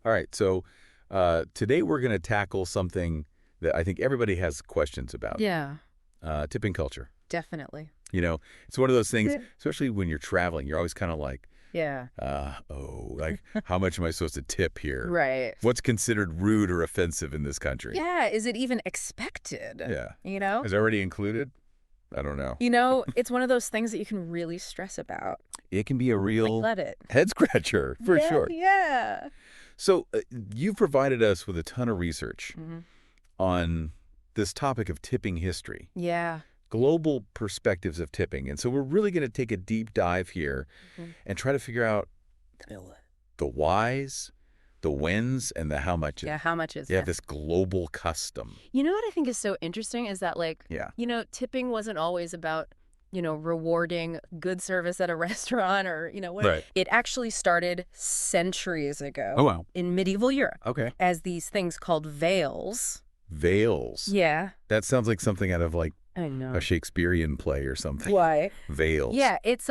All right, so today we're going to tackle something that I think everybody has questions about. Yeah, Tipping culture. definitely. You know, it's one of those things, Yeah. especially when you're traveling, you're always kind of like, Yeah, like, how much am I supposed to tip here? right. What's considered rude or offensive in this country? Yeah, is it even expected? Yeah. You know? Is it already included? I don't know. It's one of those things that you can really stress about. It can be a Like, real let it. head scratcher, for Yeah, sure. yeah. So you've provided us with a ton of research Hmm. on this topic of tipping history. Yeah. Global perspectives of tipping. And so we're really going to take a deep dive here Mhm. and try to figure out the whys, the whens, and the how muches. Yeah, how much is You it? have this global custom. You know what I think is so interesting is that, like, Yeah. tipping wasn't always about, rewarding good service at a restaurant or, what. Right. It actually started centuries ago Oh, wow. in medieval Europe Okay. as these things called veils. Veils. Yeah. That sounds like something out of like I know. a Shakespearean play or something. Why? Veils. Yeah, it's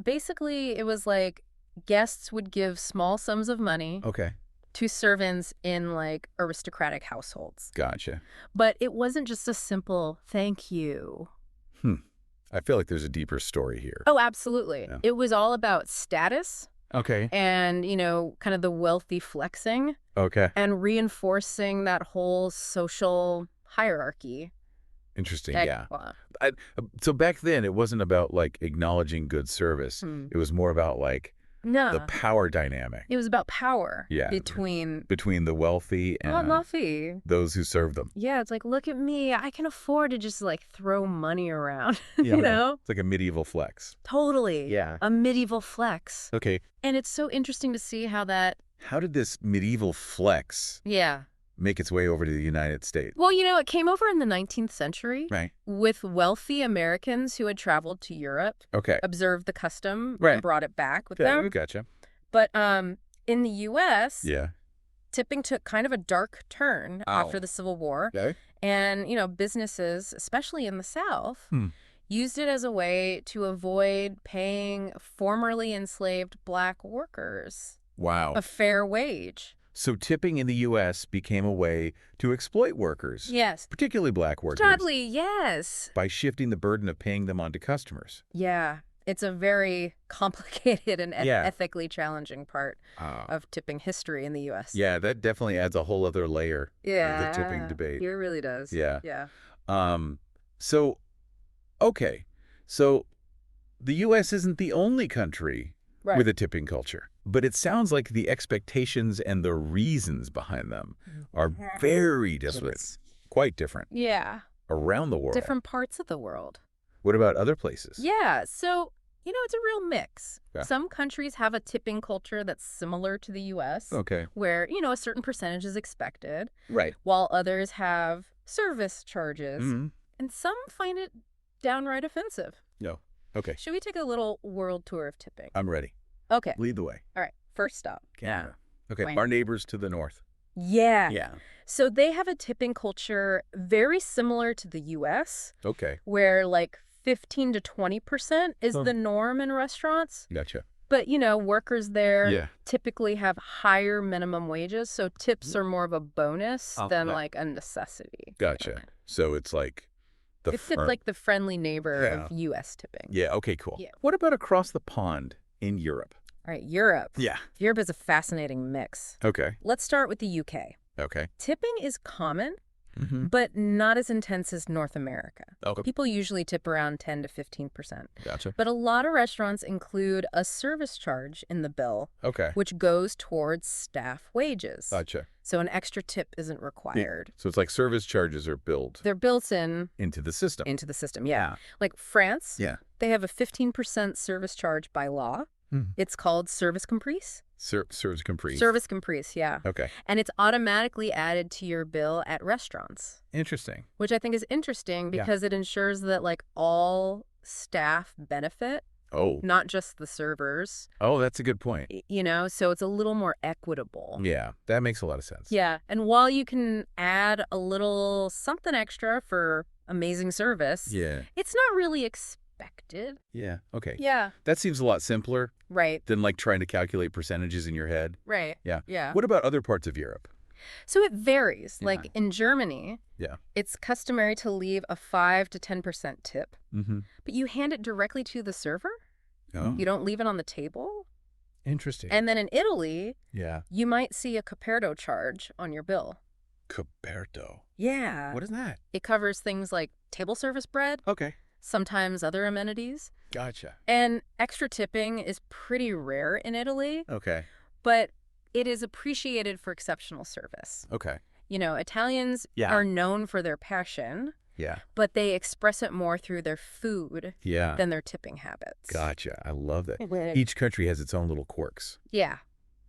basically it was like guests would give small sums of money Okay. to servants in like aristocratic households. Gotcha. But it wasn't just a simple thank you. I feel like there's a deeper story here. Oh, absolutely. Yeah. It was all about status Okay. and, kind of the wealthy flexing Okay. and reinforcing that whole social hierarchy. Interesting. That- Yeah. well, So back then, it wasn't about like acknowledging good service. Hmm. It was more about like No. the power dynamic It was about power Yeah. between between the wealthy and Luffy. those who serve them. Yeah, it's like, look at me. I can afford to just like throw money around, Yeah, you know? It's like a medieval flex. Totally. Yeah. A medieval flex. Okay. And it's so interesting to see how that, How did this medieval flex yeah. make its way over to the United States? Well, it came over in the 19th century Right. with wealthy Americans who had traveled to Europe, Okay. observed the custom, Right. and brought it back with Yeah, them. gotcha. But in the U.S., Yeah. tipping took kind of a dark turn Ow. after the Civil War. Okay. And, businesses, especially in the South, Hmm. used it as a way to avoid paying formerly enslaved Black workers Wow. a fair wage. So tipping in the U.S. became a way to exploit workers, Yes. particularly Black workers, Totally, yes. by shifting the burden of paying them onto customers. Yeah. It's a very complicated and Yeah. ethically challenging part Ah. of tipping history in the U.S. Yeah, that definitely adds a whole other layer Yeah. to the tipping debate. It really does. Yeah. Yeah. So, okay. So the U.S. isn't the only country Right. with a tipping culture, but it sounds like the expectations and the reasons behind them are very different, quite different Yeah. around the world. Different parts of the world. What about other places? Yeah. So, it's a real mix. Yeah. Some countries have a tipping culture that's similar to the U.S., Okay. where, a certain percentage is expected, Right. while others have service charges. Mm-hmm. And some find it downright offensive. No. Okay. Should we take a little world tour of tipping? I'm ready. Okay. Lead the way. All right. First stop. Canada. Okay. Right. Our neighbors to the north. Yeah. Yeah. So they have a tipping culture very similar to the U.S., Okay. where like 15 to 20% is Oh. the norm in restaurants. Gotcha. But, workers there Yeah. typically have higher minimum wages, so tips are more of a bonus Oh, than yeah. like a necessity. Gotcha. So it's like the It's like the friendly neighbor Yeah. of U.S. tipping. Yeah. Okay. Cool. Yeah. What about across the pond in Europe? All right, Europe. Yeah. Europe is a fascinating mix. Okay. Let's start with the U.K. Okay. Tipping is common, Mm-hmm. but not as intense as North America. Okay. People usually tip around 10 to 15%. Gotcha. But a lot of restaurants include a service charge in the bill, Okay. which goes towards staff wages. Gotcha. So an extra tip isn't required. So it's like service charges are built They're built in into the system. into the system, yeah. Like France, Yeah. they have a 15% service charge by law. Mhm. It's called service comprise. Service comprise. Service comprise, yeah. Okay. And it's automatically added to your bill at restaurants, Interesting. which I think is interesting Yeah. because it ensures that like all staff benefit, Oh. not just the servers, Oh, that's a good point. so it's a little more equitable. Yeah, that makes a lot of sense. Yeah. And while you can add a little something extra for amazing service, Yeah. it's not really expected. Yeah. Okay. Yeah. That seems a lot simpler Right. than like trying to calculate percentages in your head. Right. Yeah. Yeah. What about other parts of Europe? So it varies. Yeah. Like in Germany, Yeah. it's customary to leave a 5 to 10% tip, Mm-hmm. but you hand it directly to the server. Oh, You don't leave it on the table. interesting. And then in Italy, Yeah. you might see a coperto charge on your bill. Coperto. Yeah. What is that? It covers things like table service bread, Okay. sometimes other amenities. Gotcha. And extra tipping is pretty rare in Italy, Okay. but it is appreciated for exceptional service. Okay. You know, Italians Yeah. are known for their passion, Yeah. but they express it more through their food Yeah. than their tipping habits. Gotcha. I love that. When- Each country has its own little quirks. Yeah.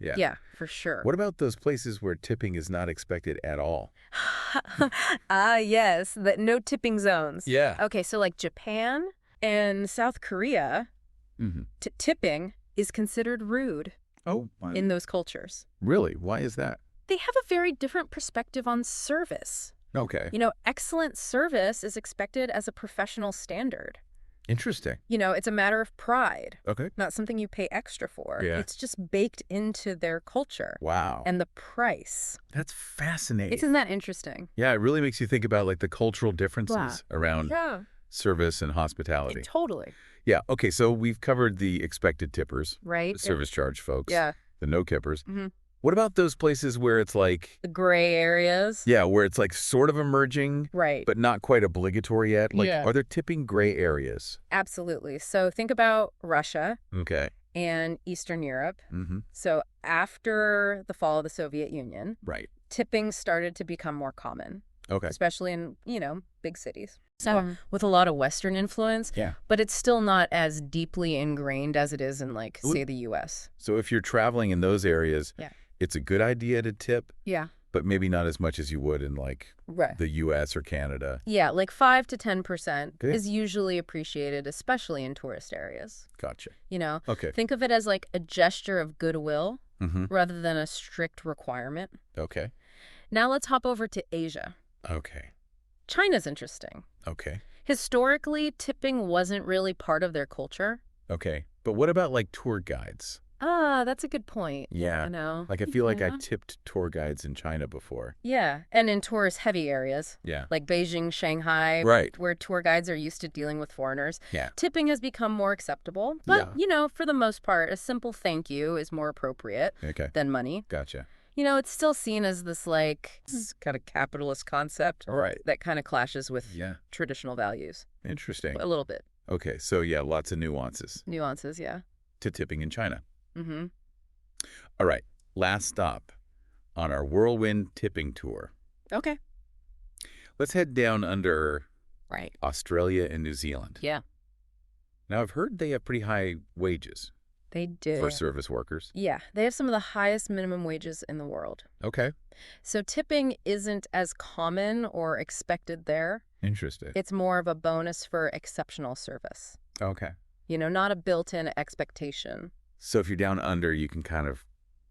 Yeah. Yeah, for sure. What about those places where tipping is not expected at all? Yes, the no tipping zones. Yeah. Okay, so like Japan and South Korea, Mm-hmm. tipping is considered rude Oh, in those cultures. really? Why is that? They have a very different perspective on service. Okay. You know, excellent service is expected as a professional standard. Interesting. You know, it's a matter of pride, Okay. not something you pay extra for. Yeah. It's just baked into their culture Wow. and the price. That's fascinating. Isn't that interesting? Yeah, it really makes you think about like the cultural differences around Yeah. service and hospitality. Totally. Yeah. Okay. So we've covered the expected tippers, Right? the service charge folks, Yeah. the no kippers. Mhm. What about those places where it's like, The gray areas. yeah, where it's like sort of emerging, Right. but not quite obligatory yet? Like, Yeah. are there tipping gray areas? Absolutely. So think about Russia Okay. and Eastern Europe. Mm-hmm. So after the fall of the Soviet Union, Right. tipping started to become more common, Okay. especially in, big cities. So with a lot of Western influence, Yeah. but it's still not as deeply ingrained as it is in, like, say, the U.S. So if you're traveling in those areas, Yeah. it's a good idea to tip, Yeah. but maybe not as much as you would in like Right. the U.S. or Canada. Yeah, like 5 to 10% Good. is usually appreciated, especially in tourist areas. Gotcha. You know, Okay. think of it as like a gesture of goodwill Mm-hmm. rather than a strict requirement. Okay. Now let's hop over to Asia. Okay. China's interesting. Okay. Historically, tipping wasn't really part of their culture. Okay. But what about like tour guides? Ah, that's a good point. Yeah. I know. Like I feel like I Yeah. tipped tour guides in China before. Yeah, and in tourist-heavy areas Yeah. like Beijing, Shanghai, Right. where tour guides are used to dealing with foreigners, Yeah. tipping has become more acceptable. But, Yeah. for the most part, a simple thank you is more appropriate Okay. than money. Gotcha. It's still seen as this, like, kind of capitalist concept All right. that kind of clashes with Yeah. traditional values. Interesting. A little bit. Okay. So yeah, lots of nuances Nuances, yeah. to tipping in China. Mm-hmm. All right. Last stop on our whirlwind tipping tour. Okay. Let's head down under Right. Australia and New Zealand. Yeah, Now, I've heard they have pretty high wages they do. for service workers. Yeah, they have some of the highest minimum wages in the world. Okay. So tipping isn't as common or expected there. Interesting. It's more of a bonus for exceptional service. Okay. Not a built-in expectation. So if you're down under, you can kind of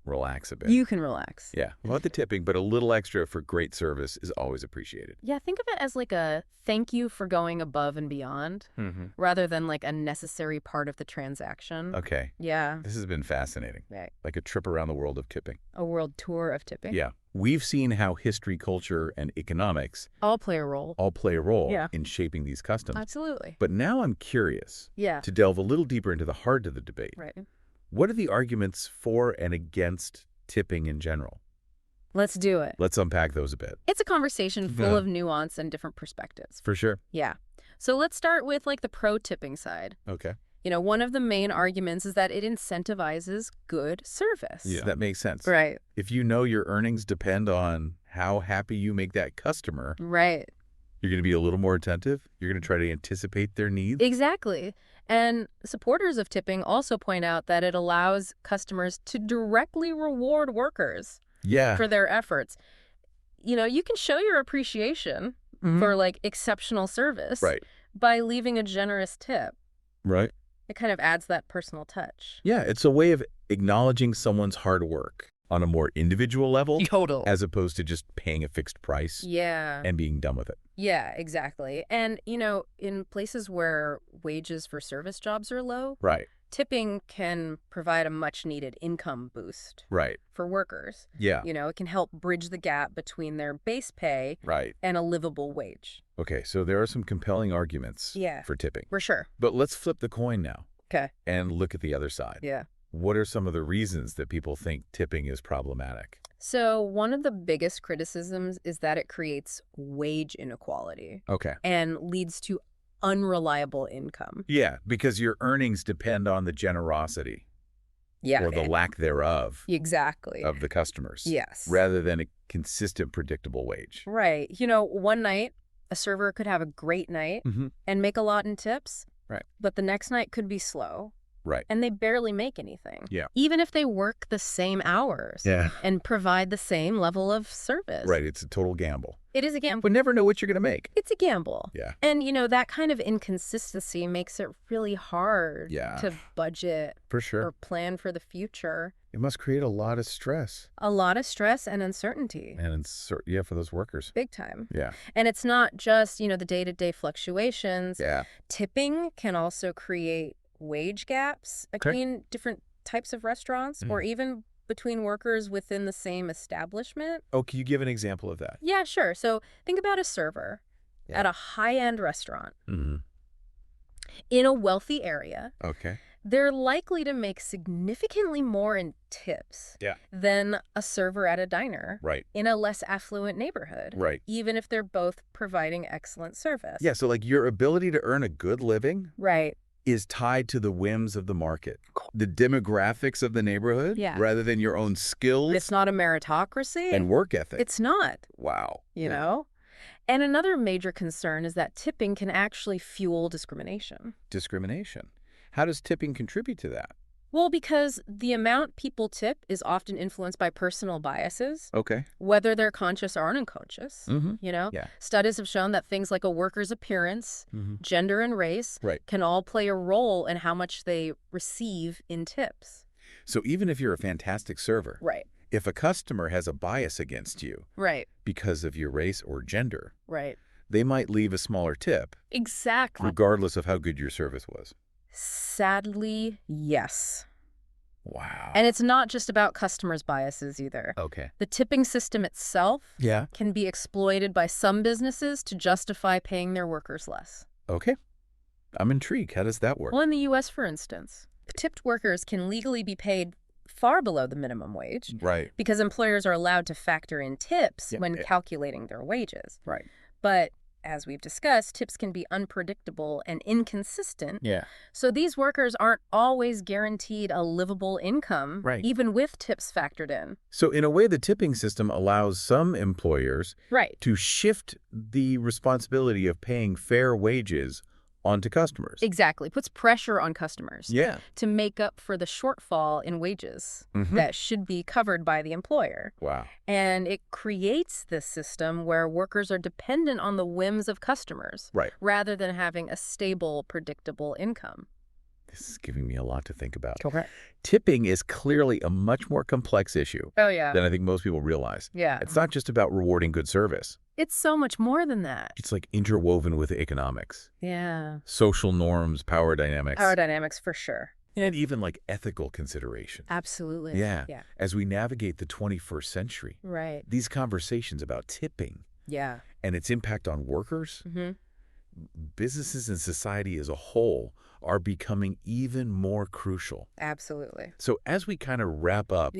relax a bit. You can relax. Yeah. About the tipping, but a little extra for great service is always appreciated. Yeah, think of it as like a thank you for going above and beyond, Mm-hmm. rather than like a necessary part of the transaction. Okay. Yeah, This has been fascinating. right. Like a trip around the world of tipping. A world tour of tipping. Yeah. We've seen how history, culture, and economics All play a role. all play a role Yeah. in shaping these customs. Absolutely. But now I'm curious Yeah. to delve a little deeper into the heart of the debate. Right. What are the arguments for and against tipping in general? Let's do it. Let's unpack those a bit. It's a conversation full Yeah. of nuance and different perspectives. For sure. Yeah. So let's start with like the pro tipping side. Okay. One of the main arguments is that it incentivizes good service. Yeah. That makes sense. Right. If you know your earnings depend on how happy you make that customer, Right. you're going to be a little more attentive. You're going to try to anticipate their needs. Exactly. And supporters of tipping also point out that it allows customers to directly reward workers Yeah. for their efforts. You can show your appreciation Mhm. for like exceptional service Right. by leaving a generous tip. Right. It kind of adds that personal touch. Yeah. It's a way of acknowledging someone's hard work. on a more individual level Total. as opposed to just paying a fixed price Yeah. and being done with it. Yeah, exactly. And, in places where wages for service jobs are low, Right. tipping can provide a much-needed income boost Right. for workers. Yeah. It can help bridge the gap between their base pay Right. and a livable wage. Okay, so there are some compelling arguments Yeah. for tipping. For sure. But let's flip the coin now Okay. and look at the other side. Yeah. What are some of the reasons that people think tipping is problematic? So one of the biggest criticisms is that it creates wage inequality Okay. and leads to unreliable income. Yeah, because your earnings depend on the generosity Yeah. or the lack thereof Exactly. of the customers. Yes. Rather than a consistent, predictable wage. Right. One night, a server could have a great night Mm-hmm. and make a lot in tips. Right. But the next night could be slow. Right. And they barely make anything. Yeah. Even if they work the same hours. Yeah. And provide the same level of service. Right. It's a total gamble. It is a gamble. But never know what you're going to make. It's a gamble. Yeah. And, that kind of inconsistency makes it really hard to budget For sure. or plan for the future. It must create a lot of stress. A lot of stress and uncertainty. And for those workers. Big time. Yeah. And it's not just, the day-to-day fluctuations. Yeah. Tipping can also create wage gaps between different types of restaurants or even between workers within the same establishment. Oh, can you give an example of that? Yeah, sure. So think about a server at a high-end restaurant Mm-hmm. in a wealthy area. Okay. They're likely to make significantly more in tips than a server at a diner Right. in a less affluent neighborhood, Right. even if they're both providing excellent service. Yeah, so like your ability to earn a good living Right. is tied to the whims of the market, the demographics of the neighborhood, rather than your own skills It's not a meritocracy. and work ethic. It's not, Wow. you know? And another major concern is that tipping can actually fuel discrimination. Discrimination. How does tipping contribute to that? Well, because the amount people tip is often influenced by personal biases, Okay. whether they're conscious or unconscious. Mm-hmm. Yeah. Studies have shown that things like a worker's appearance, gender, and race can all play a role in how much they receive in tips. So even if you're a fantastic server, if a customer has a bias against you because of your race or gender, they might leave a smaller tip, Exactly. regardless of how good your service was. Sadly, yes. Wow. And it's not just about customers' biases either. Okay. The tipping system itself can be exploited by some businesses to justify paying their workers less. Okay. I'm intrigued. How does that work? Well, in the U.S., for instance, tipped workers can legally be paid far below the minimum wage because employers are allowed to factor in tips when calculating their wages. But as we've discussed, tips can be unpredictable and inconsistent. So these workers aren't always guaranteed a livable income, even with tips factored in. So in a way, the tipping system allows some employers to shift the responsibility of paying fair wages onto customers. Exactly. Puts pressure on customers to make up for the shortfall in wages that should be covered by the employer. Wow. And it creates this system where workers are dependent on the whims of customers rather than having a stable, predictable income. This is giving me a lot to think about. Okay. Tipping is clearly a much more complex issue than I think most people realize. It's not just about rewarding good service. It's so much more than that. It's like interwoven with economics, social norms, power dynamics. Power dynamics, for sure. And even like ethical considerations. Absolutely. Yeah. As we navigate the 21st century, these conversations about tipping and its impact on workers, businesses and society as a whole are becoming even more crucial. Absolutely. So as we kind of wrap up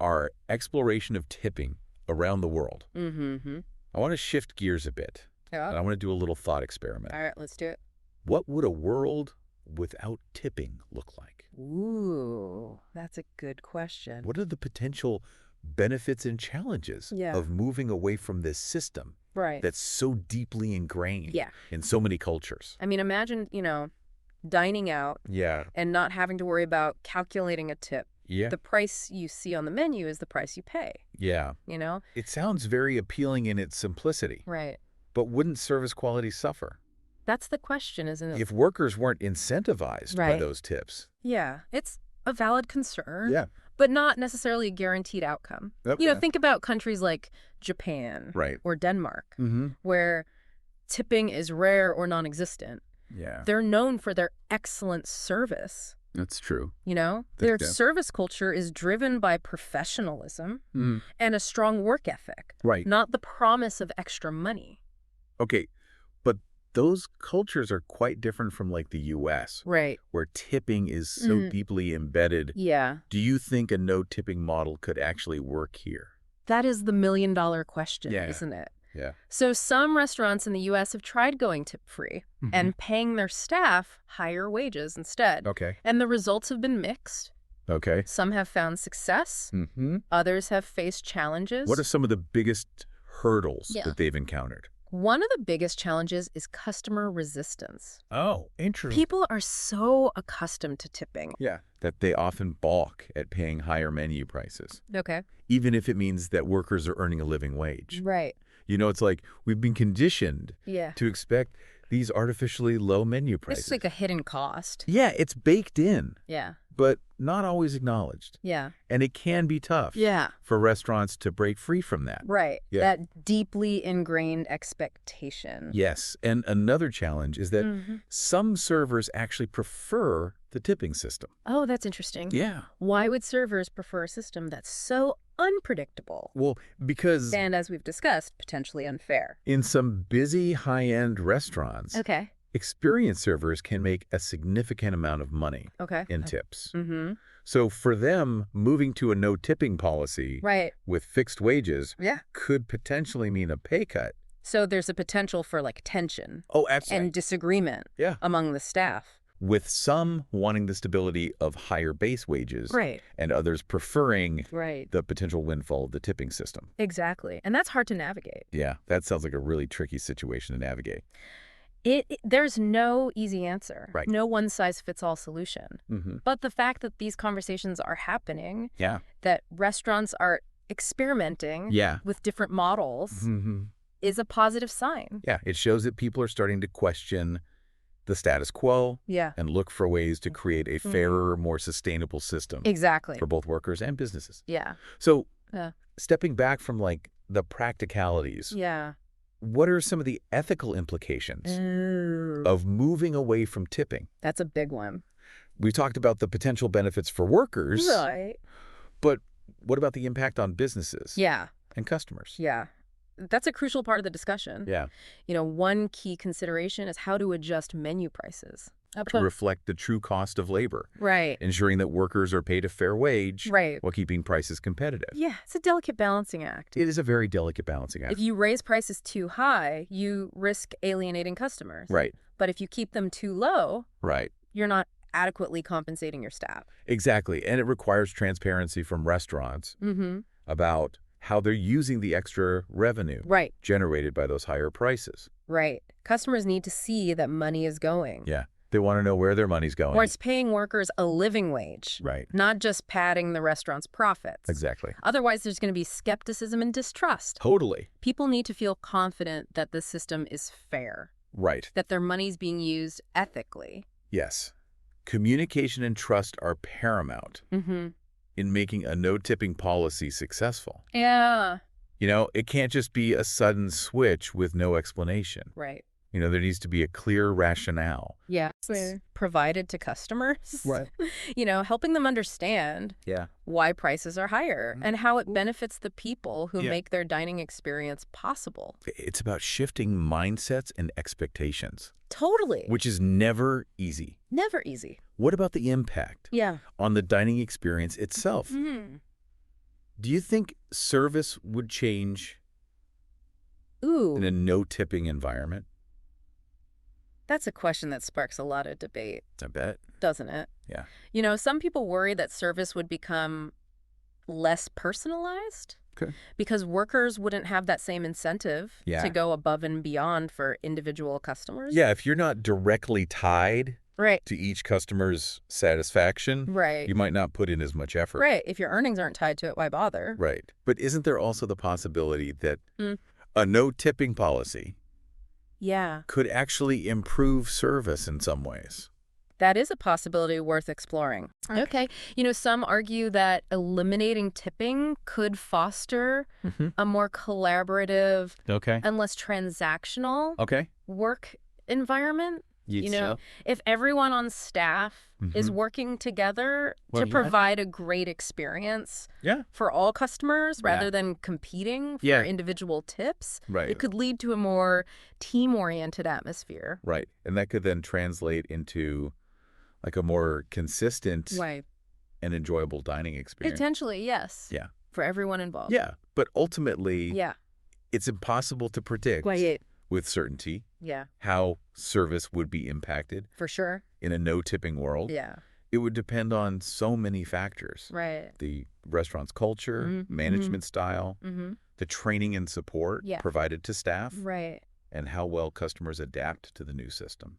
our exploration of tipping around the world, I want to shift gears a bit. And I want to do a little thought experiment. All right, let's do it. What would a world without tipping look like? Ooh, that's a good question. What are the potential benefits and challenges of moving away from this system that's so deeply ingrained in so many cultures? I mean, imagine, dining out and not having to worry about calculating a tip. The price you see on the menu is the price you pay. It sounds very appealing in its simplicity. But wouldn't service quality suffer? That's the question, isn't it? If workers weren't incentivized by those tips. Yeah, it's a valid concern. but not necessarily a guaranteed outcome. Okay. Think about countries like Japan or Denmark, where tipping is rare or non-existent. Yeah. They're known for their excellent service. That's true. Their service culture is driven by professionalism and a strong work ethic, not the promise of extra money. Okay, but those cultures are quite different from like the U.S., where tipping is so deeply embedded. Yeah. Do you think a no-tipping model could actually work here? That is the million-dollar question, isn't it? Yeah. So some restaurants in the U.S. have tried going tip-free and paying their staff higher wages instead. Okay. And the results have been mixed. Okay. Some have found success. Others have faced challenges. What are some of the biggest hurdles that they've encountered? One of the biggest challenges is customer resistance. Oh, interesting. People are so accustomed to tipping. Yeah. That they often balk at paying higher menu prices. Okay. Even if it means that workers are earning a living wage. Right. It's like we've been conditioned to expect these artificially low menu prices. It's like a hidden cost. Yeah, it's baked in. Yeah. But not always acknowledged. Yeah. And it can be tough for restaurants to break free from that. Right. Yeah. That deeply ingrained expectation. Yes. And another challenge is that some servers actually prefer the tipping system. Oh, that's interesting. Yeah. Why would servers prefer a system that's so unpredictable? Well, because... And as we've discussed, potentially unfair. In some busy high-end restaurants, experienced servers can make a significant amount of money in tips. So for them, moving to a no-tipping policy with fixed wages could potentially mean a pay cut. So there's a potential for like tension absolutely. and disagreement among the staff. With some wanting the stability of higher base wages and others preferring the potential windfall of the tipping system. Exactly. And that's hard to navigate. Yeah, that sounds like a really tricky situation to navigate. There's no easy answer. Right. No one-size-fits-all solution. But the fact that these conversations are happening, that restaurants are experimenting with different models, is a positive sign. Yeah, it shows that people are starting to question the status quo and look for ways to create a fairer, more sustainable system. Exactly. For both workers and businesses. Yeah. So stepping back from like the practicalities, what are some of the ethical implications of moving away from tipping? That's a big one. We talked about the potential benefits for workers. Right. But what about the impact on businesses? And customers? Yeah. That's a crucial part of the discussion. Yeah. One key consideration is how to adjust menu prices. To reflect the true cost of labor. Right. Ensuring that workers are paid a fair wage while keeping prices competitive. Yeah, it's a delicate balancing act. It is a very delicate balancing act. If you raise prices too high, you risk alienating customers. Right. But if you keep them too low, you're not adequately compensating your staff. Exactly. And it requires transparency from restaurants about how they're using the extra revenue generated by those higher prices. Right. Customers need to see that money is going. Yeah. They want to know where their money's going. Or it's paying workers a living wage. Right. Not just padding the restaurant's profits. Exactly. Otherwise, there's going to be skepticism and distrust. Totally. People need to feel confident that the system is fair. Right. That their money's being used ethically. Yes. Communication and trust are paramount in making a no-tipping policy successful. Yeah. It can't just be a sudden switch with no explanation. Right. There needs to be a clear rationale. Yeah. Provided to customers. Right. Helping them understand why prices are higher and how it benefits the people who make their dining experience possible. It's about shifting mindsets and expectations. Totally. Which is never easy. Never easy. What about the impact on the dining experience itself? Do you think service would change in a no-tipping environment? That's a question that sparks a lot of debate. I bet. Doesn't it? Yeah. Some people worry that service would become less personalized. Okay. Because workers wouldn't have that same incentive to go above and beyond for individual customers. Yeah, if you're not directly tied to each customer's satisfaction, you might not put in as much effort. Right. If your earnings aren't tied to it, why bother? Right. But isn't there also the possibility that a no-tipping policy could actually improve service in some ways? That is a possibility worth exploring. Okay. Some argue that eliminating tipping could foster a more collaborative and less transactional work environment. If everyone on staff is working together to provide a great experience for all customers rather than competing for individual tips, it could lead to a more team-oriented atmosphere. Right. And that could then translate into like a more consistent and enjoyable dining experience. Potentially, yes. Yeah. For everyone involved. Yeah. But ultimately, it's impossible to predict with certainty how service would be impacted. For sure. In a no-tipping world. Yeah. It would depend on so many factors. Right. The restaurant's culture, management style, the training and support provided to staff. Right. And how well customers adapt to the new system.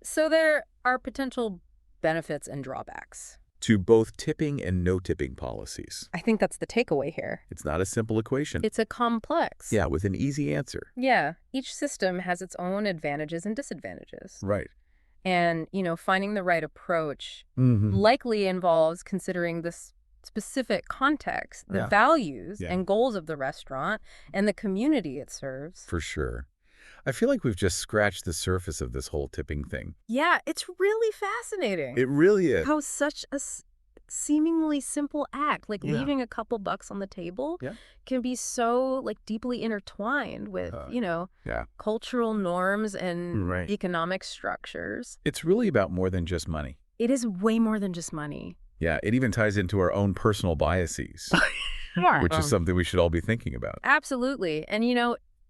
So there are potential benefits and drawbacks to both tipping and no-tipping policies. I think that's the takeaway here. It's not a simple equation. It's a complex. Yeah, with an easy answer. Yeah. Each system has its own advantages and disadvantages. Right. And, finding the right approach likely involves considering the specific context, the values and goals of the restaurant and the community it serves. For sure. I feel like we've just scratched the surface of this whole tipping thing. Yeah, it's really fascinating. It really is. How such a seemingly simple act, like leaving a couple bucks on the table, can be so deeply intertwined with, cultural norms and economic structures. It's really about more than just money. It is way more than just money. Yeah, it even ties into our own personal biases, which is something we should all be thinking about. Absolutely. And,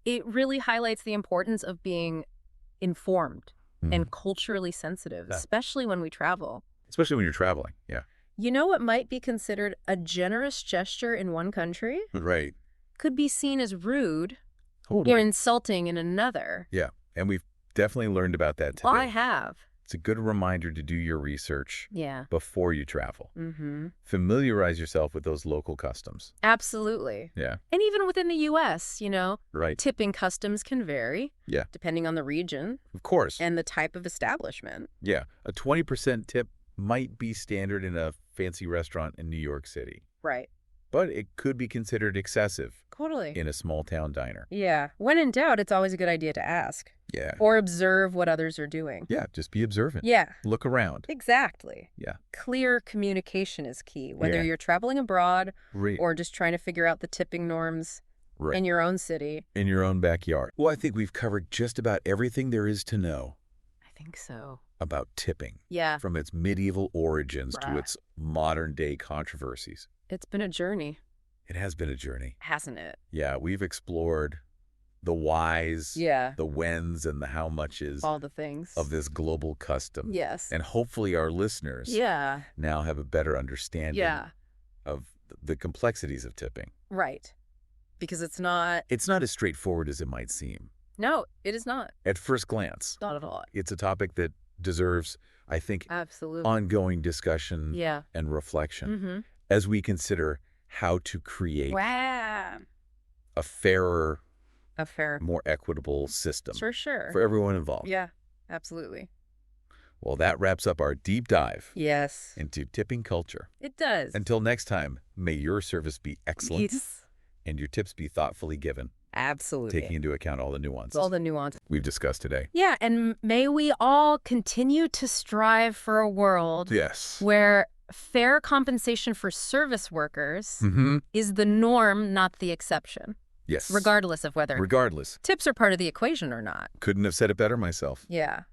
it really highlights the importance of being informed and culturally sensitive, especially when we travel. Especially when you're traveling, What might be considered a generous gesture in one country? Right. Could be seen as rude or insulting in another. Yeah, and we've definitely learned about that today. I have. It's a good reminder to do your research before you travel. Familiarize yourself with those local customs. Absolutely. Yeah. And even within the U.S., right. Tipping customs can vary. Yeah. Depending on the region. Of course. And the type of establishment. Yeah. A 20% tip might be standard in a fancy restaurant in New York City. Right. But it could be considered excessive. Totally. In a small town diner. Yeah. When in doubt, it's always a good idea to ask. Yeah. Or observe what others are doing. Yeah, just be observant. Yeah. Look around. Exactly. Yeah. Clear communication is key, whether you're traveling abroad or just trying to figure out the tipping norms in your own city. In your own backyard. Well, I think we've covered just about everything there is to know. I think so. About tipping. Yeah. From its medieval origins to its modern-day controversies. It's been a journey. It has been a journey. Hasn't it? Yeah, we've explored the whys, the whens, and the how muches. All the things. Of this global custom. Yes. And hopefully our listeners now have a better understanding of the complexities of tipping. Right. Because it's not as straightforward as it might seem. No, it is not. At first glance. Not at all. It's a topic that deserves, I think, absolutely ongoing discussion and reflection as we consider how to create a fairer, more equitable system. For sure. For everyone involved. Yeah, absolutely. Well, that wraps up our deep dive into tipping culture. It does. Until next time, may your service be excellent and your tips be thoughtfully given. Absolutely. Taking into account all the nuances. All the nuances we've discussed today. Yeah, and may we all continue to strive for a world where fair compensation for service workers is the norm, not the exception. Yes. Regardless of whether tips are part of the equation or not. Couldn't have said it better myself. Yeah.